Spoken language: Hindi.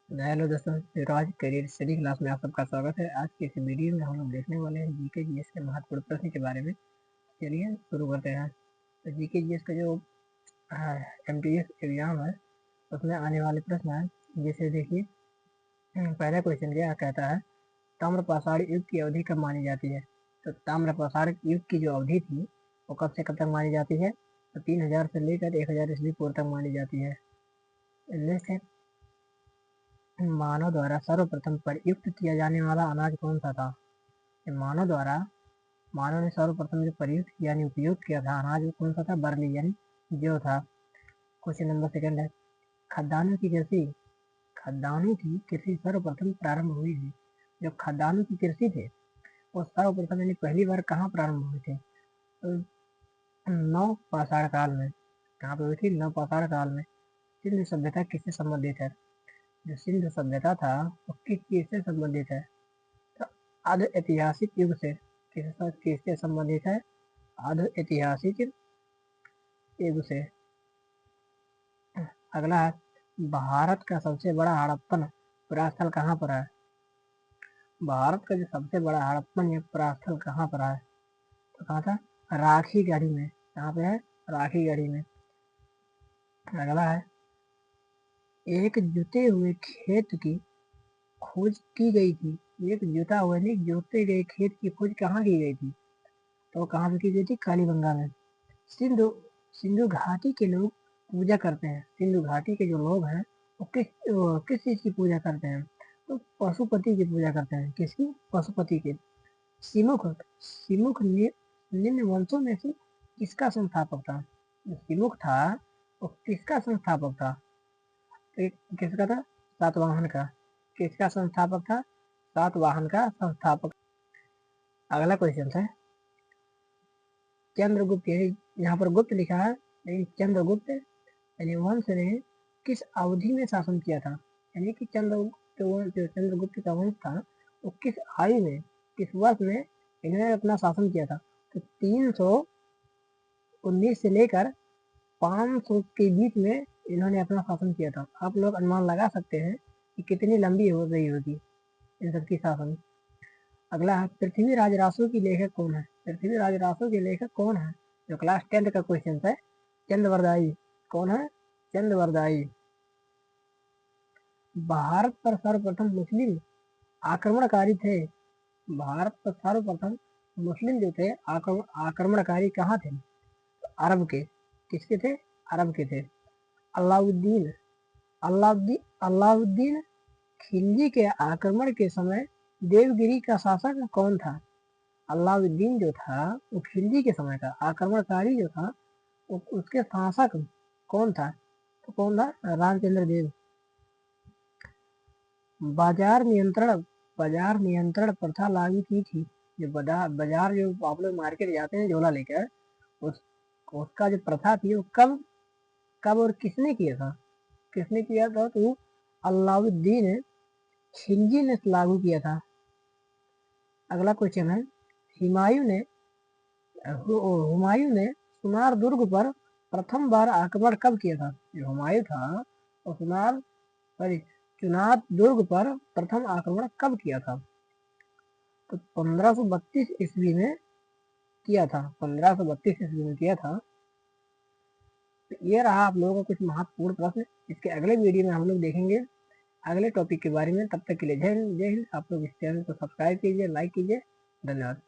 हेलो दोस्तों, राज करियर स्टडी क्लास में आप सबका स्वागत है। आज के इस वीडियो में हम लोग देखने वाले हैं जीके जीएस के महत्वपूर्ण प्रश्न के बारे में। चलिए शुरू करते हैं। तो जीके जीएस का जो एमटीएस एग्जाम है उसमें आने वाले प्रश्न है। जैसे देखिए, पहला क्वेश्चन क्या कहता है, ताम्र पाषाण युग की अवधि कब मानी जाती है। तो ताम्र पाषाण युग की जो अवधि थी वो कब से कब तक मानी जाती है। तो 3000 से लेकर 1000 ईस्वी पूर्व तक मानी जाती है। नेक्स्ट है, मानव द्वारा सर्वप्रथम प्रयुक्त किया जाने वाला अनाज कौन सा था। मानव ने सर्वप्रथम जो प्रयुक्त यानी उपयोग किया था अनाज वो कौन सा था, बरली यानी जो था। क्वेश्चन नंबर सेकंड है, खद्दानों की कृषि सर्वप्रथम प्रारंभ हुई थी। जो खद्दानों की कृषि थे वो सर्वप्रथम यानी पहली बार कहाँ प्रारंभ हुई थी। तो नव पाषाण काल में। कहाँ पे हुई थी, नव पाषाण काल में। सिंधु सभ्यता किससे संबंधित है। जो सिंधु सभ्यता था वो किस चीज से संबंधित है। तो आधु ऐतिहासिक युग से किससे संबंधित है, आधु ऐतिहासिक युग से। अगला है, भारत का सबसे बड़ा हड़प्पन परास्थल कहाँ पर है। भारत का जो सबसे बड़ा हड़प्पन या परास्थल कहाँ पर है, तो कहाँ था, राखी गढ़ी में। कहाँ पे है, राखी गढ़ी में। अगला है, एक जुते हुए खेत की खोज की गई थी। एक जुता हुआ नहीं, जोते गए खेत की खोज कहाँ की गई थी। तो कहाँ पे की गई थी, कालीबंगा में। सिंधु सिंधु घाटी के लोग पूजा करते हैं। सिंधु घाटी के जो लोग हैं वो किस चीज की पूजा करते हैं, तो पशुपति की पूजा करते हैं। किसकी, पशुपति की। सिमुख सिमुख निम्न वंशों में से किसका संस्थापक था। जो सिमुख था वो किसका संस्थापक था, तो किसका था, सातवाहन का। किसका संस्थापक था, सातवाहन का संस्थापक। अगला क्वेश्चन है, चंद्रगुप्त, यहाँ पर गुप्त लिखा है लेकिन चंद्रगुप्त यानी वंश ने किस अवधि में शासन किया था। यानी कि चंद्रगुप्त का वंश था वो किस आयु में, किस वर्ष में इन्होंने अपना शासन किया था। तो 319 से लेकर 500 के बीच में इन्होंने अपना शासन किया था। आप लोग अनुमान लगा सकते हैं कि कितनी लंबी हो गई होगी इन सबकी शासन। अगला है, पृथ्वीराज रासो की लेखक कौन है। पृथ्वीराज रासो के लेखक कौन है, जो क्लास 10th का क्वेश्चन है। चंद्रवरदाई। कौन है, चंद्रवरदाई। भारत पर सर्वप्रथम मुस्लिम आक्रमणकारी थे। भारत पर सर्वप्रथम मुस्लिम जो थे आक्रमणकारी कहाँ थे, अरब के। किसके थे, अरब के थे। अलाउद्दीन अलाउद्दीन अलाउद्दीन खिलजी के आक्रमण के समय देवगिरी का शासक कौन था। अलाउद्दीन जो था वो खिलजी के समय का आक्रमणकारी जो था उसके शासक कौन था, तो कौन था, रामचंद्र देव। बाजार नियंत्रण बाजार नियंत्रण प्रथा लागू की थी। जो बाजार जो आप लोग मार्केट जाते हैं झोला लेकर, उस उसका जो प्रथा थी वो कब कब और किसने किया था, किसने किया था, तो अलाउद्दीन खिलजी ने लागू किया था। अगला क्वेश्चन है, हुमायूं ने हुमायूं ने सुनार दुर्ग पर प्रथम बार आक्रमण कब किया था। जो हुमायूं था वो चुनार दुर्ग पर प्रथम आक्रमण कब किया था, तो 1532 ईस्वी में किया था। 1532 ईस्वी में किया था। तो ये रहा आप लोगों का कुछ महत्वपूर्ण प्रश्न। इसके अगले वीडियो में हम लोग देखेंगे अगले टॉपिक के बारे में। तब तक के लिए जय हिंद जय हिंद। आप लोग इस चैनल को सब्सक्राइब कीजिए, लाइक कीजिए। धन्यवाद।